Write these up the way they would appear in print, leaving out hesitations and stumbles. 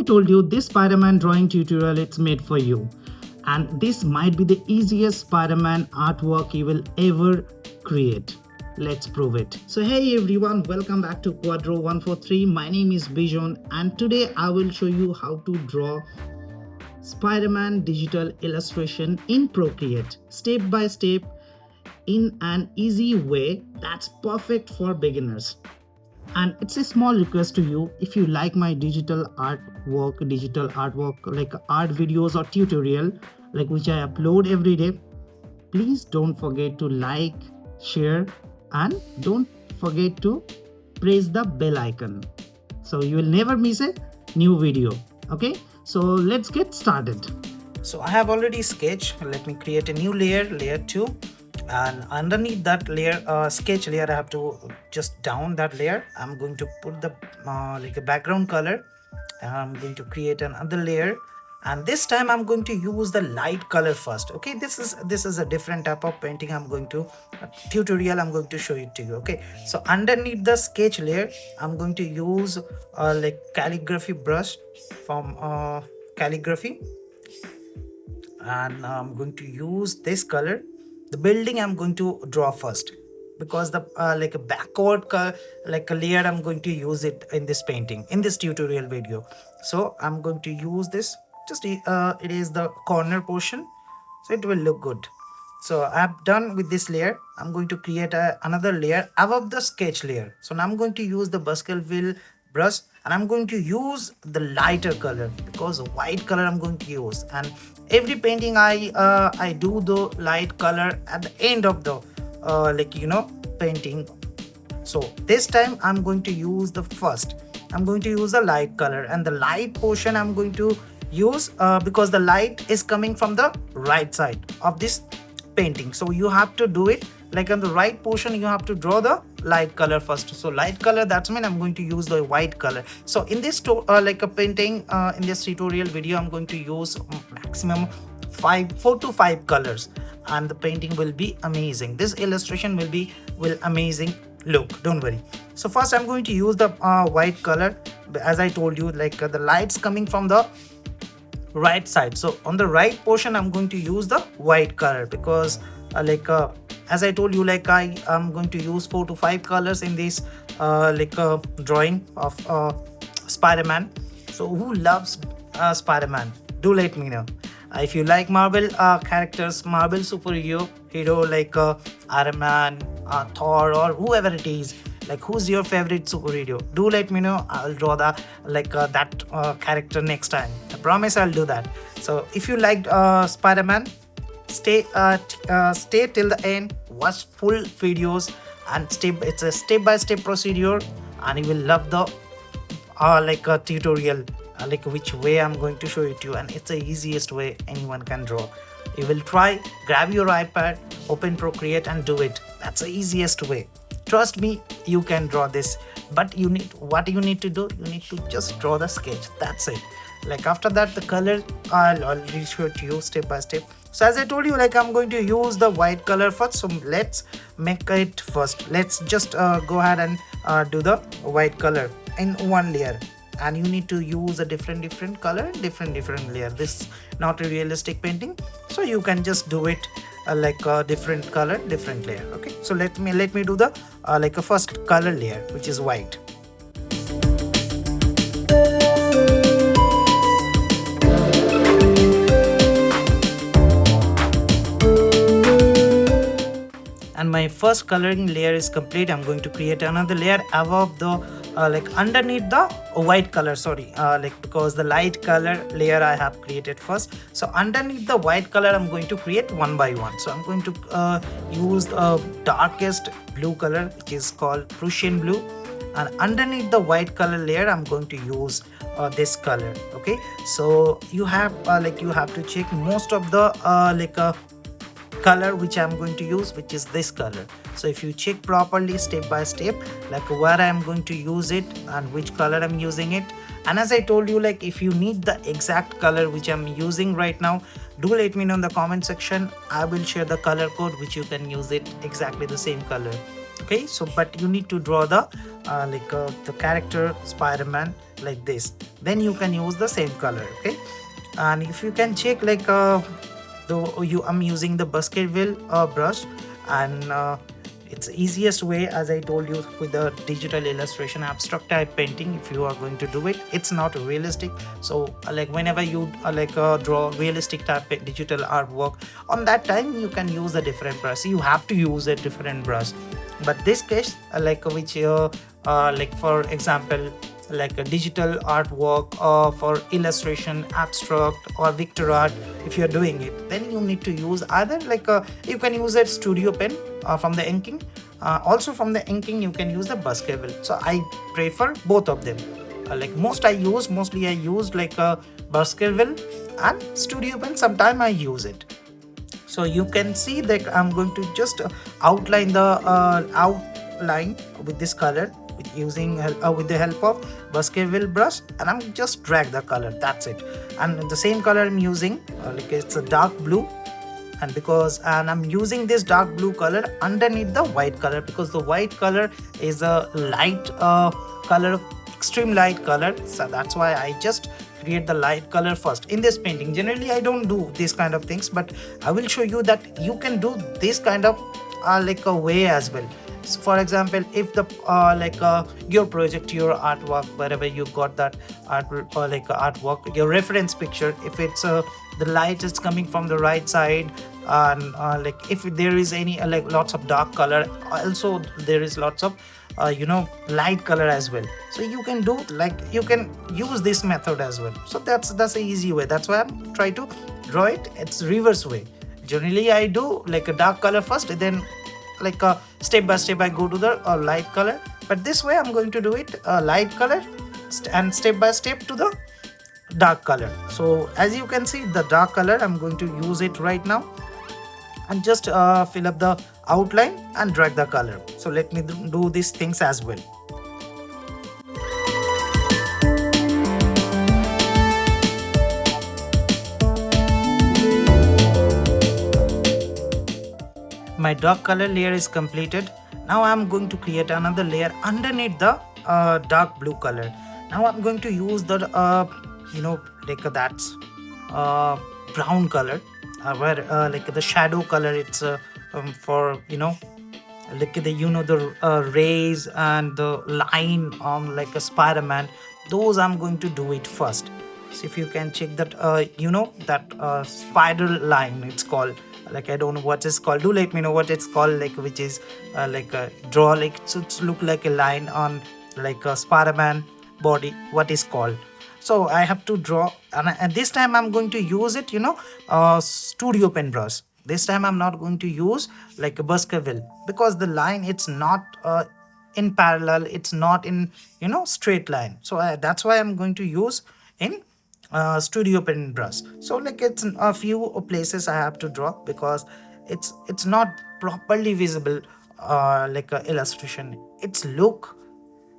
I told you, this Spider-Man drawing tutorial it's made for you. And this might be the easiest Spider-Man artwork you will ever create. Let's prove it. So hey everyone, welcome back to Quadro 143. My name is Bijon and today I will show you how to draw Spider-Man digital illustration in Procreate, step by step, in an easy way that's perfect for beginners. And it's a small request to you, if you like my digital artwork like art videos or tutorial like which I upload every day, please don't forget to like, share, and don't forget to press the bell icon so you will never miss a new video. Okay, so let's get started. So I have already sketched. Let me create a new layer 2, and underneath that layer, sketch layer, I have to just down that layer. I'm going to put the like a background color, and I'm going to create another layer, and this time I'm going to use the light color first. Okay, this is a different type of painting. I'm going to tutorial, I'm going to show it to you. Okay, so underneath the sketch layer, I'm going to use like calligraphy brush from calligraphy, and I'm going to use this color. The building I'm going to draw first, because the like a backward like a layer I'm going to use it in this painting, in this tutorial video. So I'm going to use this, just it is the corner portion, so it will look good. So I'm done with this layer. I'm going to create another layer above the sketch layer. So now I'm going to use the Baskerville brush, and I'm going to use the lighter color, because white color I'm going to use. And every painting I do the light color at the end of the painting. So this time I'm going to use the first, I'm going to use the light color, and the light portion I'm going to use because the light is coming from the right side of this painting. So you have to do it like on the right portion, you have to draw the light color first. So light color, that's mean I'm going to use the white color. So in this like a painting in this tutorial video, I'm going to use maximum 4 to 5 colors, and the painting will be amazing. This illustration will amazing look, don't worry. So first I'm going to use the white color. As I told you, like the lights coming from the right side, so on the right portion I'm going to use the white color, because as I told you, like I am going to use 4 to 5 colors in this drawing of Spider-Man. So who loves Spider-Man? Do let me know. If you like Marvel characters, Marvel superhero hero like Iron Man, Thor, or whoever it is, like who's your favorite superhero? Do let me know. I'll draw the that character next time. I promise I'll do that. So if you liked Spider-Man, stay till the end, watch full videos, and it's a step-by-step procedure, and you will love the like a tutorial, like which way I'm going to show it to you, and it's the easiest way anyone can draw. You will try, grab your iPad, open Procreate, and do it. That's the easiest way. Trust me, you can draw this. But what you need to do, you need to just draw the sketch. That's it. Like after that, the color I'll already show it to you step by step. So as I told you, like I'm going to use the white color first. So let's make it first. Let's just go ahead and do the white color in one layer. And you need to use a different color, different layer. This is not a realistic painting, so you can just do it like a different color, different layer. Okay, so let me do the like a first color layer, which is white. And my first coloring layer is complete. I'm going to create another layer above the like underneath the white color, because the light color layer I have created first. So underneath the white color I'm going to create one by one. So I'm going to use the darkest blue color, which is called Prussian blue, and underneath the white color layer I'm going to use this color. Okay, so you have to check most of the color which I'm going to use, which is this color. So if you check properly step by step, like where I'm going to use it and which color I'm using it. And as I told you, like if you need the exact color which I'm using right now, do let me know in the comment section. I will share the color code which you can use it exactly the same color. Okay, so but you need to draw the character Spider-Man like this, then you can use the same color. Okay, and if you can check like I'm using the Baskerville brush, and it's easiest way, as I told you, with the digital illustration abstract type painting. If you are going to do it, it's not realistic. So like whenever you draw realistic type digital artwork, on that time you can use a different brush, you have to use a different brush. But this case like for example, like a digital artwork for illustration abstract or vector art, if you're doing it, then you need to use either you can use a studio pen from the inking. Also from the inking you can use the Baskerville. So I prefer both of them. Mostly I use like a Baskerville and studio pen. Sometime I use it. So you can see that I'm going to just outline the outline with this color with the help of Baskerville brush, and I'm just drag the color, that's it. And the same color I'm using, it's a dark blue, and I'm using this dark blue color underneath the white color, because the white color is a light color, extreme light color. So that's why I just create the light color first in this painting. Generally I don't do these kind of things, but I will show you that you can do this kind of a way as well. So for example, if the your project, your artwork, wherever you got that artwork, your reference picture, if it's the light is coming from the right side, and if there is any lots of dark color, also there is lots of light color as well. So you can do you can use this method as well. So that's an easy way. That's why I'm trying to draw it. It's reverse way. Generally I do like a dark color first, then step by step I go to the light color. But this way I'm going to do it light color and step by step to the dark color. So as you can see, the dark color, I'm going to use it right now and just fill up the outline and drag the color. So let me do these things as well. My dark color layer is completed. Now I'm going to create another layer underneath the dark blue color. Now I'm going to use the that's brown color, where the shadow color, it's for the rays and the line on like a Spider-Man. Those I'm going to do it first. So if you can check that that spider line, it's called, I don't know what it's called. Do let me know what it's called, which is draw so it's look like a line on like a Spider-Man body, what is called. So I have to draw, and this time I'm going to use it studio pen brush. This time I'm not going to use like a Baskerville, because the line, it's not in parallel, it's not in straight line. So that's why I'm going to use in studio pen brush. So it's a few places I have to draw, because it's not properly visible like a illustration. It's look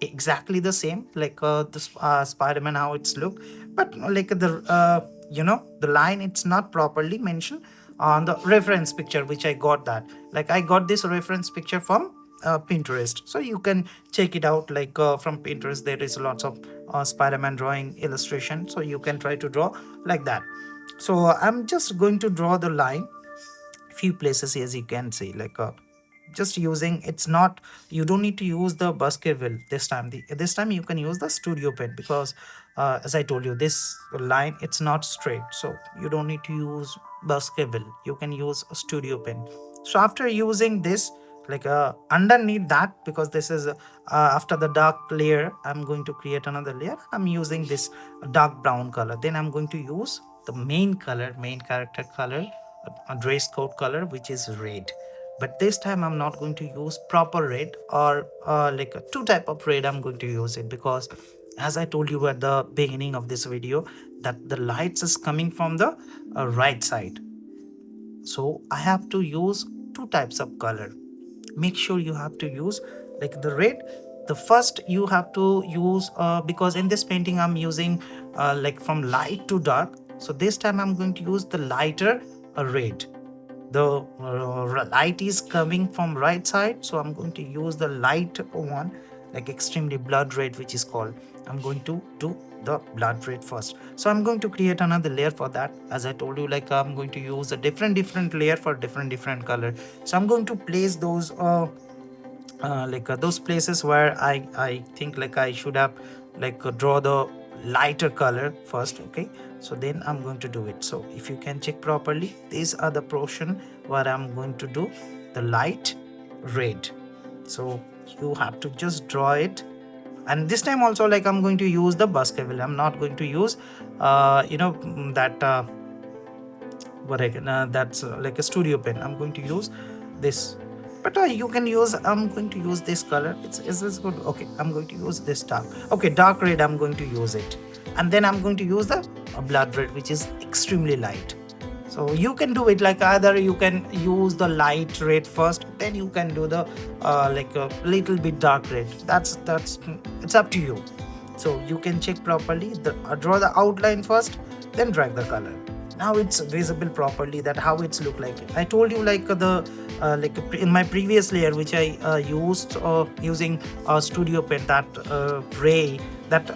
exactly the same like the Spider-Man, how it's look, but the line, it's not properly mentioned on the reference picture which I got. That I got this reference picture from Pinterest. So you can check it out from Pinterest. There is lots of Spider-Man drawing illustration, so you can try to draw like that. So I'm just going to draw the line few places, as you can see, just using, it's not, you don't need to use the Baskerville this time. This time you can use the studio pen, because as I told you, this line, it's not straight, so you don't need to use Baskerville, you can use a studio pen. So after using this, underneath that, because this is after the dark layer, I'm going to create another layer. I'm using this dark brown color. Then I'm going to use the main color, main character color, a dress code color, which is red. But this time I'm not going to use proper red, or two type of red I'm going to use it, because as I told you at the beginning of this video, that the lights is coming from the right side. So I have to use two types of color. Make sure you have to use the red. The first you have to use because in this painting I'm using from light to dark. So this time I'm going to use the lighter red. The light is coming from right side, so I'm going to use the light one, extremely blood red, which is called. I'm going to do the blood red first. So I'm going to create another layer for that. As I told you, like I'm going to use a different layer for different color. So I'm going to place those places where I think like I should have draw the lighter color first. Okay, so then I'm going to do it. So if you can check properly, these are the portion where I'm going to do the light red. So you have to just draw it. And this time also, like I'm going to use the Baskerville. I'm not going to use that what I can that's like a studio pen. I'm going to use this, but you can use, I'm going to use this color. Is this good? Okay, I'm going to use this dark. Okay, dark red, I'm going to use it. And then I'm going to use the blood red, which is extremely light. So you can do it like either you can use the light red first, then you can do the like a little bit dark red. That's it's up to you. So you can check properly, draw the outline first, then drag the color. Now it's visible properly that how it's look like. I told you like in my previous layer which I used using studio pen, that gray, that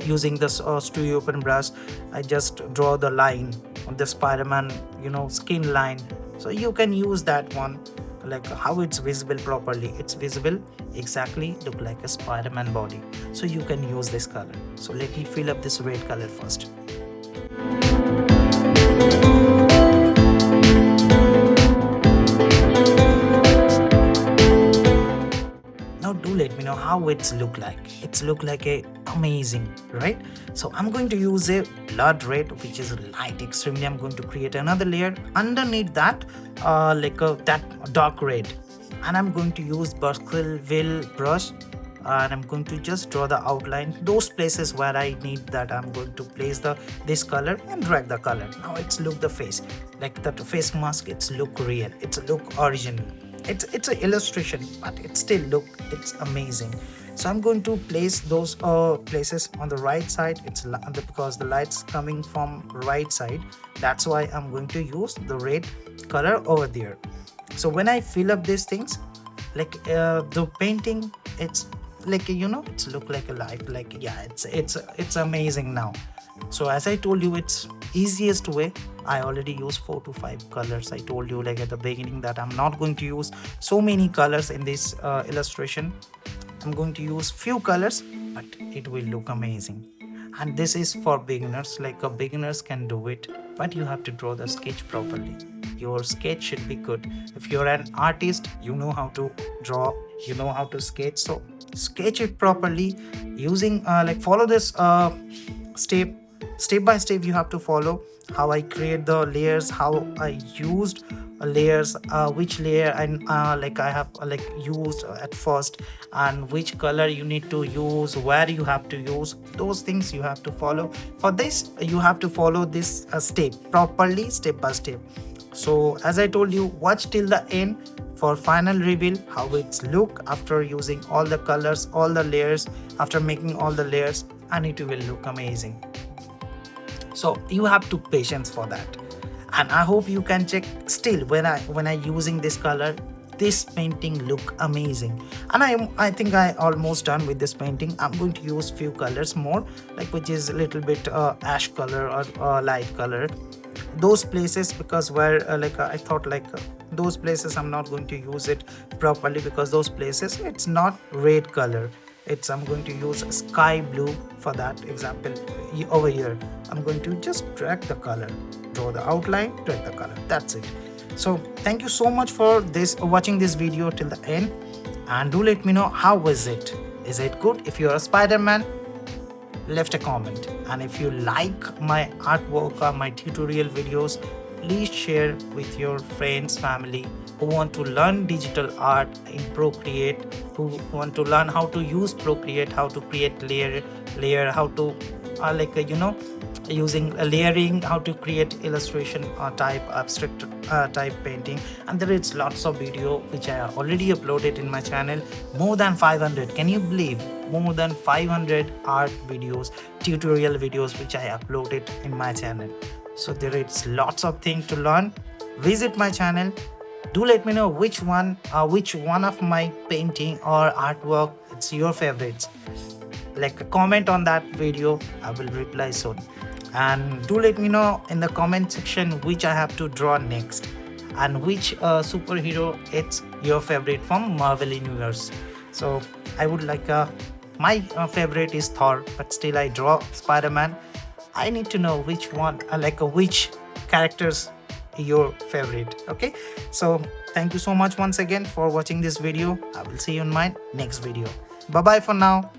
using this studio pen brush, I just draw the line on the Spider-Man skin line. So you can use that one, like how it's visible properly. It's visible exactly look like a Spider-Man body. So you can use this color. So let me fill up this red color first. Now do let me know how it's look like. It's look like a amazing, right? So I'm going to use a blood red, which is light extremely. I'm going to create another layer underneath that that dark red, and I'm going to use Baskerville brush, and I'm going to just draw the outline. Those places where I need that, I'm going to place this color and drag the color. Now it's look the face, like that face mask, it's look real, it's look original. It's an illustration, but it's it's amazing. So I'm going to place those places on the right side. It's because the light's coming from right side, that's why I'm going to use the red color over there. So when I fill up these things, like the painting, it's like it's look like a life, like yeah, it's amazing now. So as I told you, it's easiest way. I already use 4 to 5 colors. I told you like at the beginning that I'm not going to use so many colors in this illustration. I'm going to use few colors, but it will look amazing. And this is for beginners, like beginners can do it, but you have to draw the sketch properly. Your sketch should be good. If you're an artist, you know how to draw, you know how to sketch. So sketch it properly using follow this step by step. You have to follow how I create the layers, how I used layers, which layer I have used at first, and which color you need to use, where you have to use. Those things you have to follow. For this you have to follow this step properly, step by step. So as I told you, watch till the end for final reveal how it's look after using all the colors, all the layers, after making all the layers, and it will look amazing. So you have to patience for that. And I hope you can check still when I using this color, this painting look amazing. And I think I almost done with this painting. I'm going to use few colors more, like which is a little bit ash color or light color. Those places, because where I thought those places I'm not going to use it properly, because those places it's not red color. I'm going to use sky blue for that example. Over here I'm going to just drag the color, draw the outline, drag the color. That's it. So thank you so much for watching this video till the end, and do let me know how was it. Is it good? If you're a Spider-Man, left a comment, and if you like my artwork or my tutorial videos, please share with your friends, family who want to learn digital art in Procreate, who want to learn how to use Procreate, how to create layer, how to using layering, how to create illustration type, abstract type painting. And there is lots of video which I already uploaded in my channel, more than 500. Can you believe? More than 500 art videos, tutorial videos which I uploaded in my channel. So there is lots of things to learn. Visit my channel. Do let me know which one of my painting or artwork it's your favorites. Like a comment on that video, I will reply soon. And do let me know in the comment section which I have to draw next, and which superhero it's your favorite from Marvel universe. So I would like my favorite is Thor, but still I draw Spider-Man. I need to know which one, which characters your favorite. Okay, so thank you so much once again for watching this video. I will see you in my next video. Bye bye for now.